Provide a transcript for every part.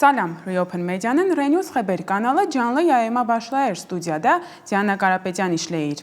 Salam, Reopen Media'nın Renews Haber kanalı canlı yayıma başlayır. Stüdyoda Diana Karapetyan işleyir.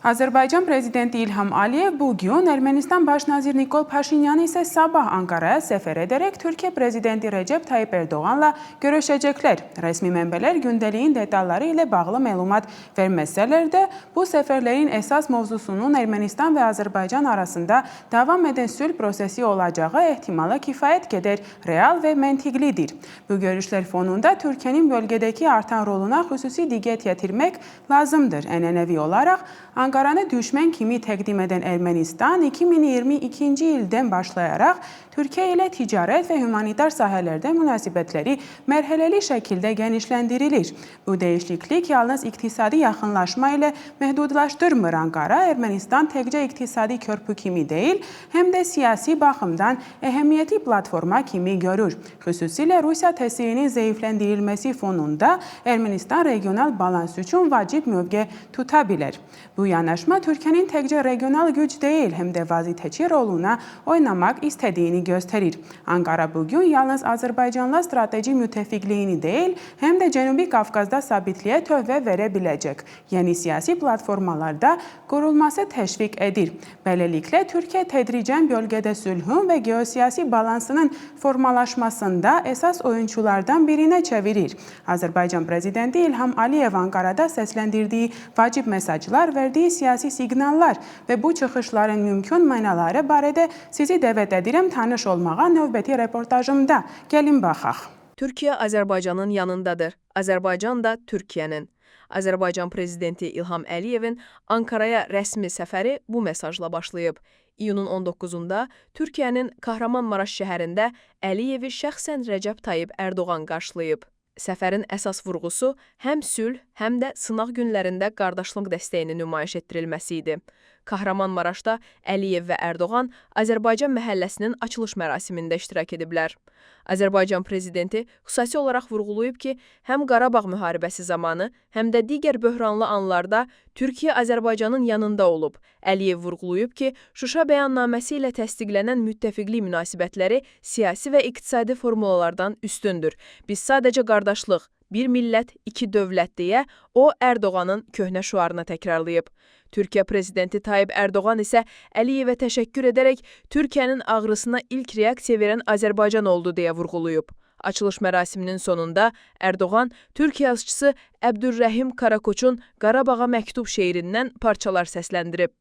Azerbaycan Prezidenti İlham Aliyev bugün Ermenistan Başnazir Nikol Paşinyan'ı ise sabah Ankara'ya sefer ederek Türkiye Prezidenti Recep Tayyip Erdoğan'la görüşecekler. Resmi mənbələr gündəliyin detalları ile bağlı məlumat verməsələr də bu seferlerin esas mövzusunun Ermenistan ve Azerbaycan arasında devam eden sülh prosesi olacağı ehtimala kifayət qədər real ve məntiqlidir. Bu görüşler fonunda Türkiye'nin bölgedeki artan roluna xüsusi diqqət yetirmək lazımdır. Ənənəvi olarak Ankaranı düşmən kimi təqdim edən Ermənistan 2022 ildən başlayaraq Türkiye ile ticaret ve humanitar sahələrdə münasibətləri mərhələli şəkildə genişləndirilir. Bu değişiklik yalnız iktisadi yaxınlaşma ile məhdudlaşdırmır. Ankara, Ermənistan təkcə iktisadi körpü kimi değil, hem de siyasi baxımdan əhəmiyyəti platforma kimi görür. Xüsusilə Rusiya təsirinin zəifləndirilməsi fonunda Ermənistan regional balans üçün vacib mövqe tuta bilər. Bu yanaşma Türkiye'nin təkcə regional güc değil, hem de vazitəçi roluna oynamaq istədiyini gösterir. Ankara bugün yalnız Azerbaycanla strateji müttefiqliyini değil, hem de Cənubi Qafqazda sabitliyə tövbə verə biləcək. Yeni siyasi platformalarda qurulması təşviq edir. Beləliklə, Türkiye tədricən bölgədə sülhün ve geosiyasi balansının formalaşmasında esas oyunculardan birine çevirir. Azerbaycan Prezidenti İlham Aliyev Ankara'da səsləndirdiyi vacib mesajlar, verdiği siyasi siqnallar ve bu çıxışların mümkün mənaları barədə sizi dəvət edirəm tanış olmağa növbəti reportajımda. Gəlin baxaq. Türkiye Azerbaycanın yanındadır. Azerbaycan da Türkiye'nin. Azerbaycan Prezidenti İlham Əliyevin Ankara'ya rəsmi səfəri bu mesajla başlayıb. İyunun 19'unda Türkiye'nin Kahramanmaraş şəhərində Əliyevi şəxsən Recep Tayyip Erdoğan qarşılayıb. Səfərin əsas vurğusu həm sülh, həm də sınaq günlərində qardaşlıq dəstəyini nümayiş etdirilməsi idi. Kahramanmaraşda Əliyev və Erdoğan Azərbaycan məhəlləsinin açılış mərasimində iştirak ediblər. Azərbaycan Prezidenti xüsusi olaraq vurğulayıb ki, həm Qarabağ müharibəsi zamanı, həm də digər böhranlı anlarda Türkiye Azərbaycanın yanında olub. Əliyev vurğulayıb ki, Şuşa bəyannaməsi ilə təsdiqlənən müttəfiqlik münasibətləri siyasi və iqtisadi formulalardan üstündür. Biz sadəcə qardaşlıq, bir millət, iki dövlət deyə o Erdoğanın köhnə şüarını təkrarlayıb. Türkiye Prezidenti Tayyip Erdoğan isə Əliyevə təşəkkür edərək Türkiye'nin ağrısına ilk reaksiya verən Azərbaycan oldu deyə vurğulayıb. Açılış mərasiminin sonunda Erdoğan, Türk yazıçısı Əbdülrəhim Karakoçun Qarabağa məktub şeirindən parçalar səsləndirib.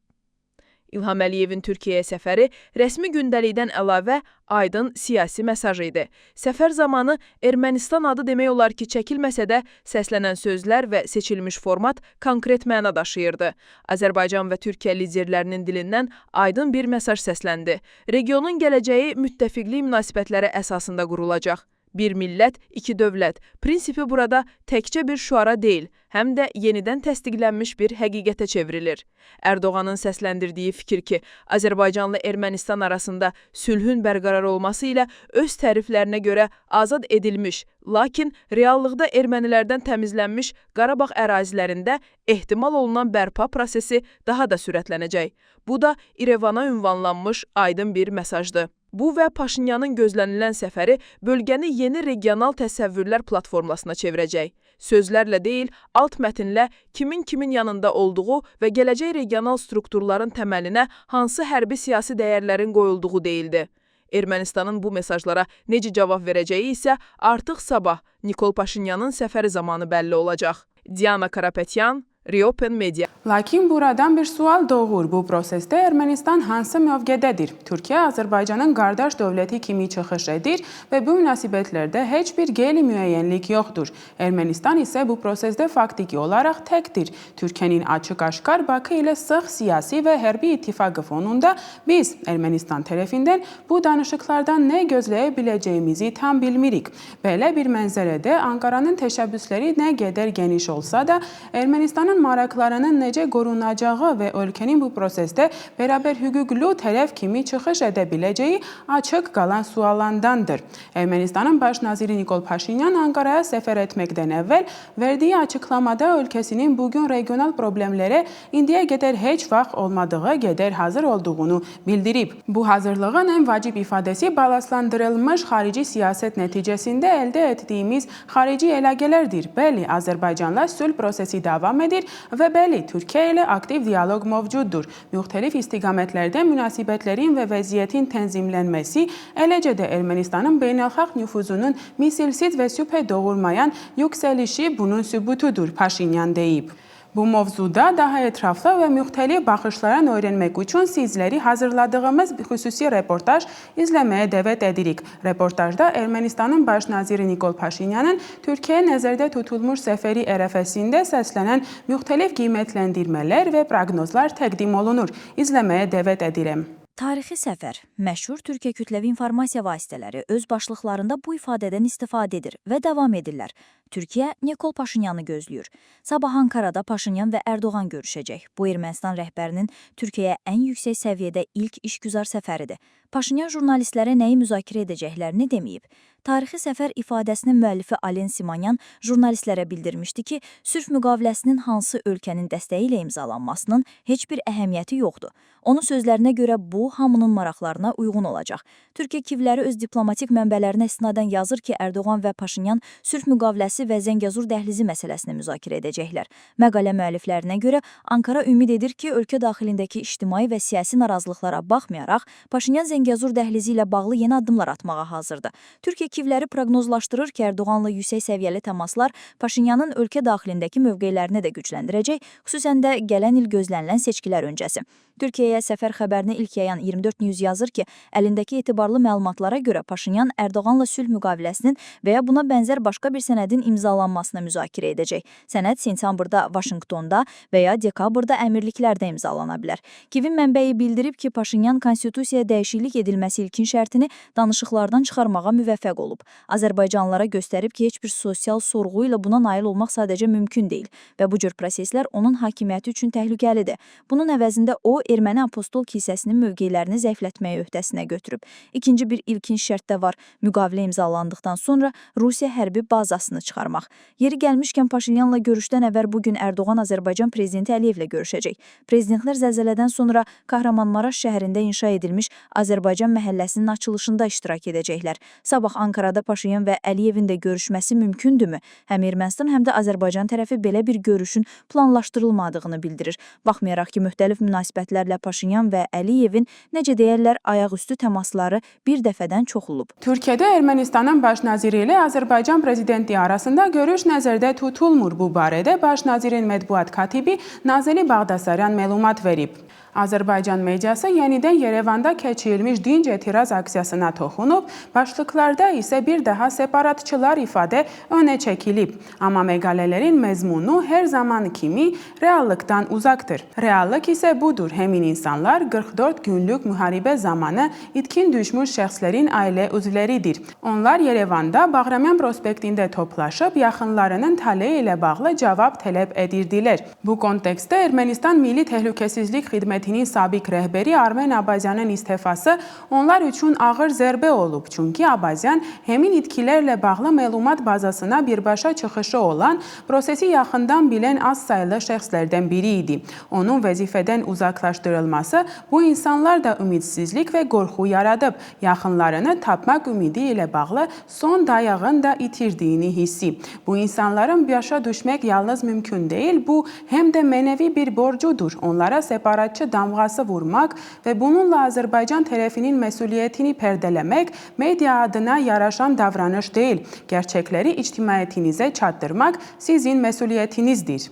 İlham Əliyevin Türkiye'yə səfəri rəsmi gündəlikdən əlavə aydın siyasi mesaj idi. Səfər zamanı Ermənistan adı demək olar ki, çəkilməsə də səslənən sözlər və seçilmiş format konkret məna daşıyırdı. Azərbaycan və Türkiye liderlərinin dilindən aydın bir mesaj səsləndi. Regionun gələcəyi müttəfiqlik münasibətləri əsasında qurulacaq. Bir millət, iki dövlət prinsipi burada təkcə bir şüara deyil, həm də yenidən təsdiqlənmiş bir həqiqətə çevrilir. Erdoğanın səsləndirdiyi fikir ki, Azərbaycanla Ermənistan arasında sülhün bərqərar olması ilə öz təriflərinə görə azad edilmiş, lakin reallıqda ermənilərdən təmizlənmiş Qarabağ ərazilərində ehtimal olunan bərpa prosesi daha da sürətlənəcək. Bu da İrevana ünvanlanmış aydın bir mesajdır. Bu və Paşinyanın gözlənilən səfəri bölgəni yeni regional təsəvvürlər platformasına çevirəcək. Sözlərlə deyil, alt mətnlə kimin yanında olduğu və gələcək regional strukturların təməlinə hansı hərbi siyasi dəyərlərin qoyulduğu deyildi. Ermənistanın bu mesajlara necə cavab verəcəyi isə artıq sabah Nikol Paşinyanın səfəri zamanı bəlli olacaq. Diana Karapetyan, Reopen Media. Lakin buradan bir sual doğur. Bu prosesdə Ermənistan hansı mövqedədir? Türkiye, Azərbaycanın qardaş dövləti kimi çıxış edir və bu münasibətlərdə heç bir qeyri-müəyyənlik yoxdur. Ermənistan isə bu prosesdə faktiki olaraq təkdir. Türkiye'nin açıq-aşkar Bakı ilə sıx siyasi və hərbi ittifaqı fonunda biz Ermənistan tərəfindən bu danışıqlardan nə gözləyə biləcəyimizi tam bilmirik. Belə bir mənzərədə Ankaranın təşəbbüsləri nə qədər geniş olsa da, Ermənistanın maraqlarının necə qorunacağı və ölkənin bu prosesdə bərabər hüquqlu tərəf kimi çıxış edə biləcəyi açıq qalan suallardandır. Ermənistanın baş naziri Nikol Paşinyan Ankara'ya səfər etməkdən əvvəl verdiyi açıqlamada ölkəsinin bugün regional problemlərə indiyə qədər heç vaxt olmadığı qədər hazır olduğunu bildirib. Bu hazırlığın en vacib ifadəsi balaslandırılmış xarici siyaset neticəsində əldə etdiyimiz xarici əlaqələrdir. Bəli, Azərbaycanla sülh prosesi davam edir və bəli, Türkiyə ilə aktiv dialoq mövcuddur. Müxtəlif istiqamətlərdə münasibətlərin və vəziyyətin tənzimlənməsi, eləcə də Ermənistanın beynəlxalq nüfuzunun misilsiz və şübhə doğurmayan yüksəlişi bunun sübutudur, Paşinyan deyib. Bu mövzuda daha ətraflı və müxtəlif baxışlardan öyrənmək üçün sizləri hazırladığımız xüsusi reportaj izləməyə dəvət edirik. Reportajda Ermənistanın baş naziri Nikol Paşinyanın Türkiyəyə nəzərdə tutulmuş səfəri ərəfəsində səslənən müxtəlif qiymətləndirmələr və proqnozlar təqdim olunur. İzləməyə dəvət edirəm. Tarixi səfər, məşhur Türkiyə kütləvi informasiya vasitələri öz başlıqlarında bu ifadədən istifadə edir və davam edirlər. Türkiyə Nikol Paşinyanı gözləyir. Sabah Ankara'da Paşinyan və Erdoğan görüşəcək. Bu Ermənistan rəhbərinin Türkiyəyə ən yüksək səviyyədə ilk işgüzar səfəridir. Paşinyan jurnalistlərə nəyi müzakirə edəcəklərini deməyib. Tarixi səfər ifadəsinin müəllifi Alen Simonyan jurnalistlərə bildirmişdi ki, sülh müqaviləsinin hansı ölkənin dəstəyi ilə imzalanmasının heç bir əhəmiyyəti yoxdur. Onun sözlərinə görə bu, hamının maraqlarına uyğun olacaq. Türkiyə Kivləri öz diplomatik mənbələrinə istinadən yazır ki, Erdoğan və Paşinyan sülh müqaviləsi və Zəngəzur dəhlizi məsələsini müzakirə edəcəklər. Məqalə müəlliflərinə görə Ankara ümid edir ki, ölkə daxilindəki ictimai və siyasi narazılıqlara baxmayaraq, Paşinyan Zəngəzur dəhlizi ilə bağlı yeni addımlar atmağa hazırdır. Türkiyə Kivləri proqnozlaşdırır ki, Erdoğanla yüksək səviyyəli təmaslar Paşinyanın ölkə daxilindəki mövqelərini də gücləndirəcək, xüsusən də gələn il gözlənilən seçkilər öncəsi. Türkiyəyə səfər xəbərini ilk yayan 24 News yazır ki, əlindəki etibarlı məlumatlara görə Paşinyan Erdoğanla sülh müqaviləsinin və ya buna bənzər başqa bir sənədin imzalanmasını müzakirə edəcək. Sənəd sentyabrda Vaşinqtonda və ya dekabrda əmirliklərdə imzalana bilər. Kivin mənbəyi bildirib ki, Paşinyan konstitusiyaya dəyişiklik edilməsi ilkin şərtini danışıqlardan çıxarmağa müvəffəq olub. Azərbaycanlılara göstərib ki, heç bir sosial sorğu ilə buna nail olmaq sadəcə mümkün deyil və bu cür proseslər onun hakimiyyəti üçün təhlükəlidir. Bunun əvəzində o, Erməni Apostol kilsəsinin mövqelərini zəiflətməyə öhdəsinə götürüb. İkinci bir ilkin şərt də var. Müqavilə imzalandıqdan sonra Rusiya hərbi bazasını çıxarmaq. Yeri gəlmişkən Paşinyanla görüşdən əvvəl bugün Erdoğan Azərbaycan prezidenti Əliyevlə görüşəcək. Prezidentlər zəlzələdən sonra Kahramanmaraş şəhərində inşa edilmiş Azərbaycan məhəlləsinin açılışında iştirak edəcəklər. Sabah Ankara'da Paşinyan və Əliyevin də görüşməsi mümkündürmü? Həm Ermənistan, həm də Azərbaycan tərəfi belə bir görüşün planlaşdırılmadığını bildirir. Baxmayaraq ki, müxtəlif münasibətlər Paşinyan və Əliyevin necə deyərlər ayaqüstü təmasları bir dəfədən çox olub. Türkiyədə Ermənistanın baş naziri ilə Azərbaycan prezidenti arasında görüş nəzərdə tutulmur. Bu barədə baş nazirin mətbuat katibi Nazeli Bağdasaryan məlumat verib. Azərbaycan mediası yenidən Yerevanda keçirilmiş dinc etiraz aksiyasına toxunub, başlıqlarda isə bir daha separatçılar ifadə önə çəkilib. Amma məqalələrin məzmunu hər zaman kimi reallıqdan uzaqdır. Reallıq isə budur. Həmin insanlar 44 günlük müharibə zamanı itkin düşmüş şəxslərin ailə üzvləridir. Onlar Yerevanda Bağramyan prospektində toplaşıb, yaxınlarının taleyi ilə bağlı cavab tələb edirdilər. Bu kontekstdə Ermənistan Milli Təhlükəsizlik Xidmətinin sabiq rəhbəri Armen Abazyanın istefası onlar üçün ağır zərbə olub. Çünki Abazyan həmin itkilərlə bağlı məlumat bazasına birbaşa çıxışı olan, prosesi yaxından bilən az sayılı şəxslərdən biri idi. Onun vəzifədən uzaqlaşdırılması bu insanlarda ümidsizlik və qorxu yaradıb. Yaxınlarını tapmaq ümidi ilə bağlı son dayağını da itirdiyini hissi. Bu insanların başa düşmək yalnız mümkün deyil, bu həm də mənəvi bir borcudur. Onlara separatçı damğası vurmaq və bununla Azərbaycan tərəfinin məsuliyyətini pərdələmək media adına yaraşan davranış deyil. Gerçəkləri ictimaiyyətinizə çatdırmaq sizin məsuliyyətinizdir.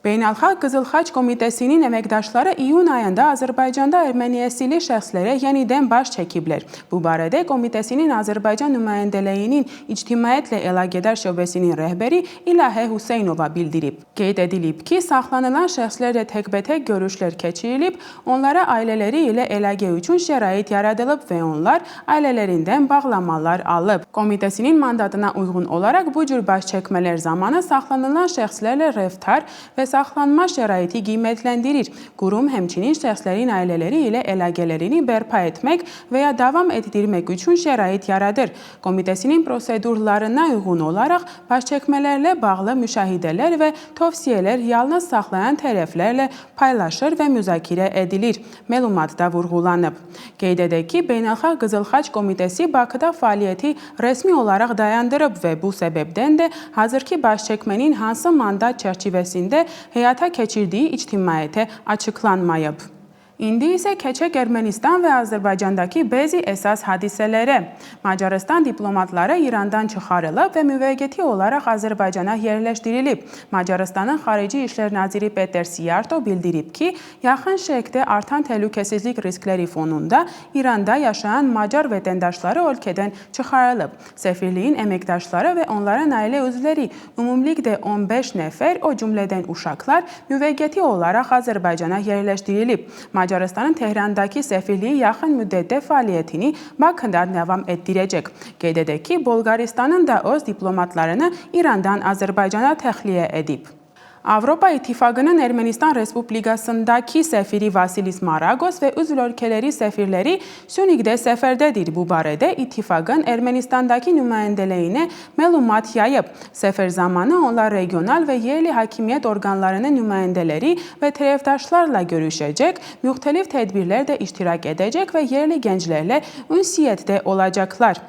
Beynəlxalq Qızıl Xaç Komitəsinin əməkdaşları iyun ayında Azərbaycanda Erməni əsilli şəxslərə yenidən baş çəkiblər. Bu barədə komitəsinin Azərbaycan nümayəndəliyinin İctimaiyyətlə Əlaqədar şöbəsinin rəhbəri İlahə Hüseynova bildirib. Qeyd edilib ki, saxlanılan şəxslərlə təkbətək görüşlər keçirilib, onlara ailələri ilə əlaqə üçün şərait yaradılıb və onlar ailələrindən bağlamalar alıb. Komitəsinin mandatına uyğun olaraq bu cür baş çəkmələr zamanı saxlanılan şəxslərlə rəftar və saxlanma şəraiti qiymətləndirir. Qurum həmçinin şəxslərin ailələri ilə əlaqələrini bərpa etmək və ya davam etdirmək üçün şərait yaradır. Komitəsinin prosedurlarına uyğun olaraq başçəkmələrlə bağlı müşahidələr və tövsiyələr yalnız saxlayan tərəflərlə paylaşır və müzakirə edilir. Məlumatda vurğulanıb. Qeyd edək ki, Beynəlxalq Qızıl Xaç Komitəsi Bakıda fəaliyyəti rəsmi olaraq dayandırıb və bu səbəbdən də hazırki başçəkmənin hansı mandat çərçivəsində həyata keçirdiyi ictimaiyyətə açıqlanmayıb. İndi isə keçək Ermənistan və Azərbaycandakı bəzi əsas hadisələrə. Macarıstan diplomatları İrandan çıxarılıb və müvəqqəti olaraq Azərbaycana yerləşdirilib. Macarıstanın Xarici İşlər Naziri Peter Sijarto bildirib ki, yaxın şərqdə artan təhlükəsizlik riskləri fonunda İranda yaşayan Macar vətəndaşları ölkədən çıxarılıb. Səfirliyin əməkdaşları və onların ailə üzvləri ümumilikdə 15 nəfər, o cümlədən uşaqlar müvəqqəti olaraq Azərbaycana yerləşdirilib. Macarıstanın Tehrandakı səfirliyi yaxın müddətdə fəaliyyətini Bakıda davam etdirəcək. Qeyd edək ki, Bolqaristanın da öz diplomatlarını İrandan Azərbaycana təxliyə edib. Avropa İttifaqının Ermənistan Respublikasındakı səfiri Vasilis Maragos və üzv ölkələri səfirləri Süniqdə səfərdədir. Bu barədə İttifaqın Ermənistandakı nümayəndəliyinə məlumat yayıb. Səfər zamanı onlar regional və yerli hakimiyyət orqanlarının nümayəndələri və tərəfdaşlarla görüşəcək, müxtəlif tədbirlərdə iştirak edəcək və yerli gənclərlə ünsiyyətdə olacaqlar.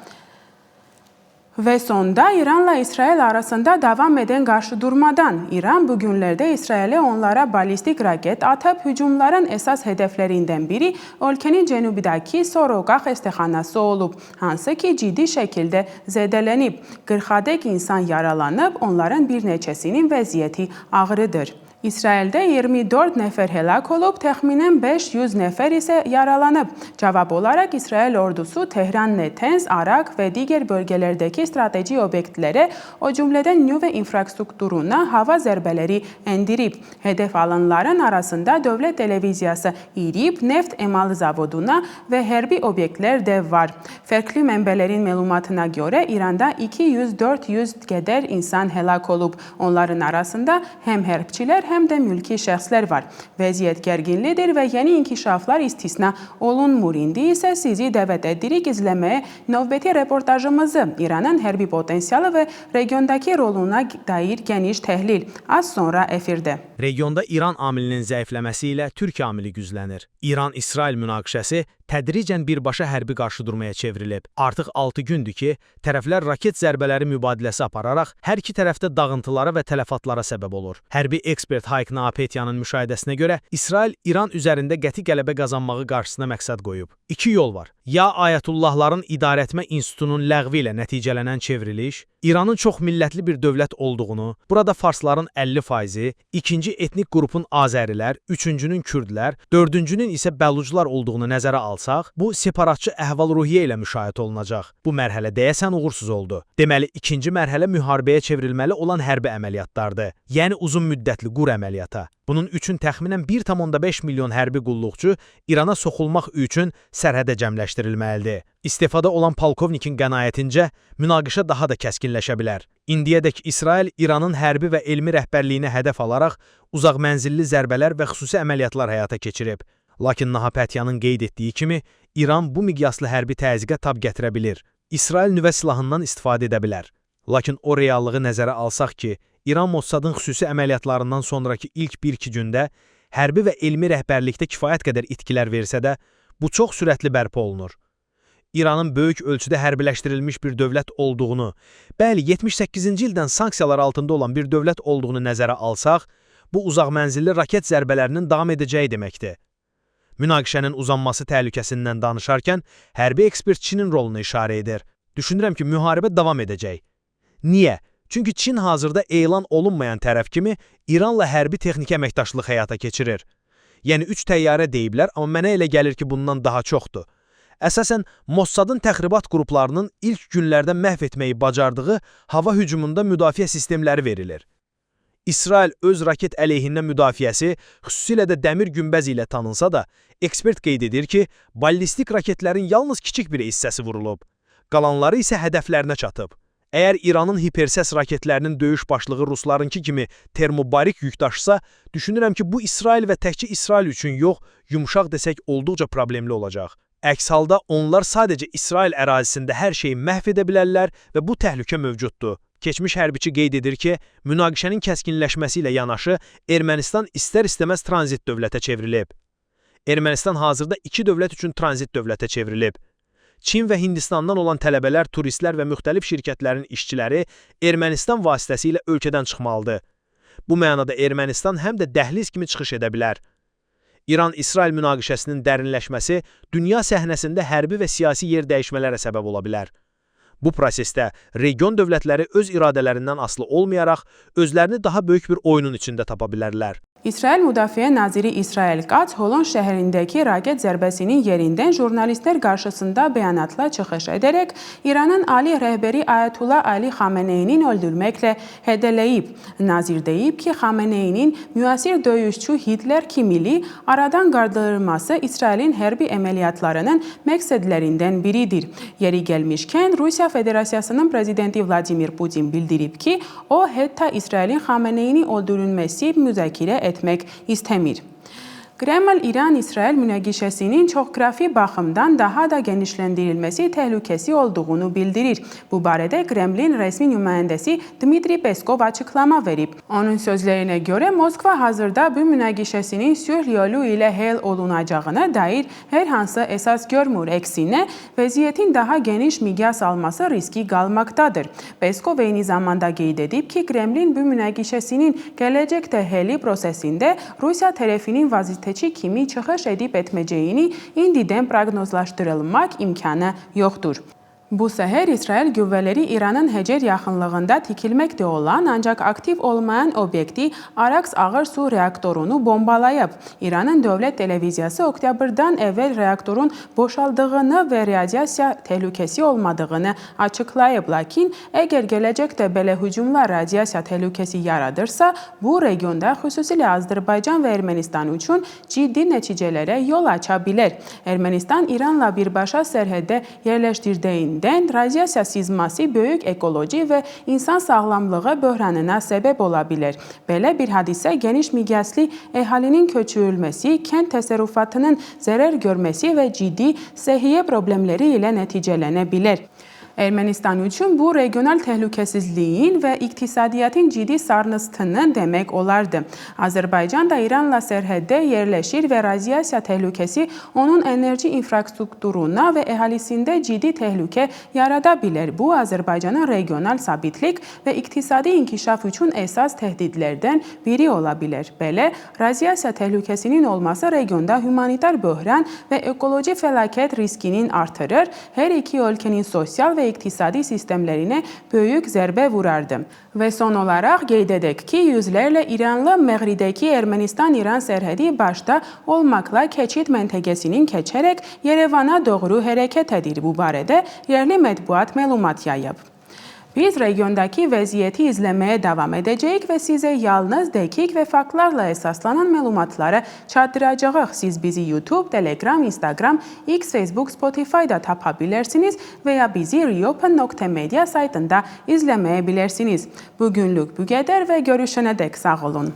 Və sonda İranla İsrail arasında davam edən qarşıdurmadan İran bu günlərdə İsrailə onlara ballistik raket atıb hücumların əsas hədəflərindən biri ölkənin cənubidəki Soroqa xəstəxanası olub, hansı ki ciddi şəkildə zədələnib. 40-dək insan yaralanıb, onların bir neçəsinin vəziyyəti ağırdır. İsraildə 24 nəfər həlak olub, təxminən 500 nəfər isə yaralanıb. Cavab olaraq İsrail ordusu Tehran, Natanz, Arak və digər bölgələrdəki strateji obyektlərə, o cümlədən nüvə infrastrukturuna hava zərbələri endirib. Hədəf alanların arasında dövlət televiziyası İRİB, neft emal zavoduna və hərbi obyektlər də var. Fərqli mənbələrin məlumatına görə İranda 200-400 qədər insan həlak olub. Onların arasında həm hərbçilər, həm də mülki şəxslər var. Vəziyyət gərginlidir və yeni inkişaflar istisna olunmur. İndi isə sizi dəvət edirik izləməyə növbəti reportajımızı. İranın hərbi potensialı və regiondakı roluna dair geniş təhlil. Az sonra efirdə. Regionda İran amilinin zəifləməsi ilə Türkiyə amili güclənir. İran-İsrail münaqişəsi tədricən birbaşa hərbi qarşıdurmaya çevrilib. Artıq 6 gündür ki, tərəflər raket zərbələri mübadiləsi apararaq hər iki tərəfdə dağıntılara və tələfatlara səbəb olur. Hərbi ekspert Hayk Naapetyanın müşahidəsinə görə İsrail İran üzərində qəti qələbə qazanmağı qarşısına məqsəd qoyub. İki yol var. Ya Ayətullahların İdarəetmə İnstitutunun ləğvi ilə nəticələnən çevriliş, İranın çox millətli bir dövlət olduğunu, burada farsların 50%, ikinci etnik qrupun Azərilər, üçüncünün Kürdlər, dördüncünün isə Bəluclar olduğunu nəzərə alsaq, bu separatçı əhval-ruhiyyə ilə müşahidə olunacaq. Bu mərhələ deyəsən uğursuz oldu. Deməli, ikinci mərhələ müharibəyə çevrilməli olan hərbi əməliyyatlardır. Yəni uzun müddətli qur əməliyyata. Bunun üçün təxminən 1,5 milyon hərbi qulluqçu İrana soxulmaq üçün sərhədə cəmləşdirilməlidir. İstefada olan polkovnikin qənaətincə, münaqişə daha da kəskinləşə bilər. İndiyədək İsrail İranın hərbi və elmi rəhbərliyini hədəf alaraq uzaq mənzilli zərbələr və xüsusi əməliyyatlar həyata keçirib. Lakin Naapetyanın qeyd etdiyi kimi, İran bu miqyaslı hərbi təzyiqə tab gətirə bilir. İsrail nüvə silahından istifadə edə bilər. Lakin o reallığı nəzərə alsaq ki, İran Mossadın xüsusi əməliyyatlarından sonraki ilk 1-2 gündə hərbi və elmi rəhbərlikdə kifayət qədər itkilər versə də, bu çox sürətli bərpa olunur. İranın böyük ölçüdə hərbiləşdirilmiş bir dövlət olduğunu, bəli, 78-ci ildən sanksiyalar altında olan bir dövlət olduğunu nəzərə alsaq, bu uzaq mənzilli raket zərbələrinin davam edəcəyi deməkdir. Münaqişənin uzanması təhlükəsindən danışarkən, hərbi ekspert Çinin rolunu işarə edir. Düşünürəm ki, müharibə davam edəcək. Niyə? Çünki Çin hazırda elan olunmayan tərəf kimi İranla hərbi texniki əməkdaşlıq həyata keçirir. Yəni 3 təyyarə deyiblər, amma mənə elə gəlir ki, bundan daha çoxdur. Əsasən, Mossadın təxribat qruplarının ilk günlərdə məhv etməyi bacardığı hava hücumunda müdafiə sistemləri verilir. İsrail öz raket əleyhindən müdafiəsi, xüsusilə də dəmir günbəz ilə tanınsa da, ekspert qeyd edir ki, ballistik raketlərin yalnız kiçik bir hissəsi vurulub. Qalanları isə hədəflərinə çatıb. Əgər İranın hipersəs raketlərinin döyüş başlığı Ruslarınki kimi termobarik yük daşısa, düşünürəm ki, bu İsrail və təkcə İsrail üçün yox, yumşaq desək olduqca problemli olacaq. Əks halda onlar sadəcə İsrail ərazisində hər şeyi məhv edə bilərlər və bu təhlükə mövcuddur. Keçmiş hərbiçi qeyd edir ki, münaqişənin kəskinləşməsi ilə yanaşı Ermənistan istər-istəməz tranzit dövlətə çevrilib. Ermənistan hazırda 2 dövlət üçün tranzit dövlətə çevrilib. Çin və Hindistandan olan tələbələr, turistlər və müxtəlif şirkətlərin işçiləri Ermənistan vasitəsilə ölkədən çıxmalıdır. Bu mənada Ermənistan həm də dəhliz kimi çıxış edə bilər. İran-İsrail münaqişəsinin dərinləşməsi dünya səhnəsində hərbi və siyasi yer dəyişmələrə səbəb ola bilər. Bu prosesdə region dövlətləri öz iradələrindən asılı olmayaraq, özlərini daha böyük bir oyunun içində tapa bilərlər. İsrail Müdafiə Naziri İsrail Katz Holon şəhərindəki raket zərbəsinin yerindən jurnalistlər qarşısında bəyanatla çıxış edərək İranın ali rəhbəri Ayətullah Ali Xameneyinin öldürməklə hədələyib. Nazir deyib ki, Xameneyinin müasir döyüşçü Hitler kimili aradan qaldırılması İsrailin hərbi əməliyyatlarının məqsədlərindən biridir. Yeri gəlmişkən, Rusiya Federasiyasının prezidenti Vladimir Putin bildirib ki, o hətta İsrailin Xameneyinin öldürülməsi müzakirə etmək istəmir. Kreml İran-İsrail münaqişəsinin çoxgrafi baxımdan daha da genişləndirilməsi təhlükəsi olduğunu bildirir. Bu barədə Kremlin rəsmi nümayəndəsi Dmitri Peskov açıqlama verib. Onun sözlərinə görə Moskva hazırda bu münaqişəsinin sülh yolu ilə həll olunacağına dair hər hansı əsas görmür. Əksinə, vəziyyətin daha geniş miqyas alması riski qalmaqdadır. Peskov eyni zamanda qeyd edib ki, Kremlin bu münaqişəsinin gələcəkdə həlli prosesində Rusiya tərəfinin vazifəsini kimi çıxış edib etməyəcəyini indidən proqnozlaşdırılmaq imkanı yoxdur. Bu səhər İsrail qüvvələri İranın Həcər yaxınlığında tikilməkdə olan, ancaq aktiv olmayan obyekti Araks ağır su reaktorunu bombalayıb. İranın dövlət televiziyası oktyabrdan əvvəl reaktorun boşaldığını və radiasiya təhlükəsi olmadığını açıqlayıb. Lakin əgər gələcəkdə belə hücumlar radiasiya təhlükəsi yaradırsa, bu regionda xüsusilə Azərbaycan və Ermənistan üçün ciddi nəticələrə yol aça bilər. Ermənistan İranla birbaşa sərhəddə yerləşdirdiyindən radiasiya sızması böyük ekoloji və insan sağlamlığı böhranına səbəb ola bilər. Belə bir hadisə geniş miqyaslı əhalinin köçürülməsi, kənd təsərrüfatının zərər görməsi və ciddi səhiyyə problemləri ilə nəticələnə bilər. Ermənistan üçün bu regional təhlükəsizliyin və iqtisadiyyatın ciddi sarsıntının demək olardı. Azərbaycan da İranla sərhəddə yerləşir və radiasiya təhlükəsi onun enerji infrastrukturuna və əhalisində ciddi təhlükə yarada bilər. Bu, Azərbaycanın regional sabitlik və iqtisadi inkişaf üçün əsas təhdidlərdən biri ola bilər. Belə, radiasiya təhlükəsinin olması regionda humanitar böhran və ekoloji fəlakət riskinin artırır, hər iki ölkənin sosial və iqtisadi sistemlərinə böyük zərbə vurardı. Və son olaraq qeyd edək ki, yüzlərlə İranlı Məğribdəki Ermənistan-İran sərhədi başda olmaqla keçid məntəqəsinin keçərək Yerevana doğru hərəkət edir. Bu barədə yerli mətbuat məlumat yayıb. Biz regiondakı vəziyyəti izləməyə davam edəcəyik və sizə yalnız dəqiq və faktlarla əsaslanan məlumatları çatdıracağıq. Siz bizi YouTube, Telegram, Instagram, X, Facebook, Spotify-da tapa bilərsiniz və ya bizi reopen.media saytında izləməyə bilərsiniz. Bugünlük bu qədər və görüşənədək sağ olun.